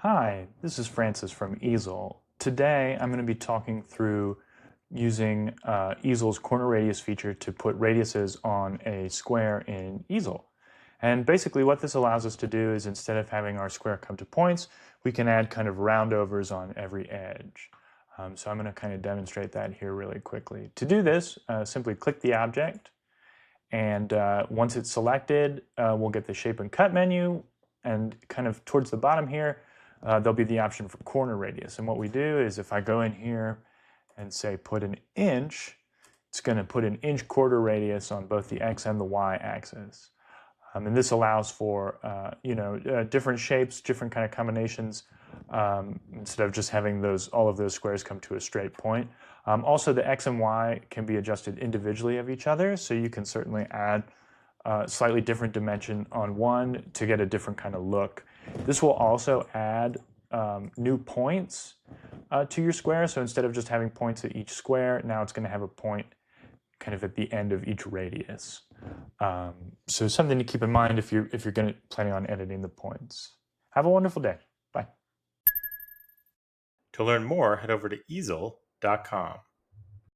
Hi, this is Francis from Easel. Today I'm going to be talking through using Easel's corner radius feature to put radiuses on a square in Easel. And basically what this allows us to do is instead of having our square come to points, we can add kind of roundovers on every edge. So I'm going to kind of demonstrate that here really quickly. To do this, simply click the object, and once it's selected, we'll get the shape and cut menu, and kind of towards the bottom here, there'll be the option for corner radius. And what we do is if I go in here and say put an inch, it's going to put an inch quarter radius on both the X and the Y axis. And this allows for different shapes, different kind of combinations, instead of just having all of those squares come to a straight point. Also, the X and Y can be adjusted individually of each other, so you can certainly add slightly different dimension on one to get a different kind of look. This will also add new points to your square, so instead of just having points at each square, now it's going to have a point kind of at the end of each radius. So something to keep in mind if you're planning on editing the points. Have a wonderful day. Bye. To learn more, head over to easel.com.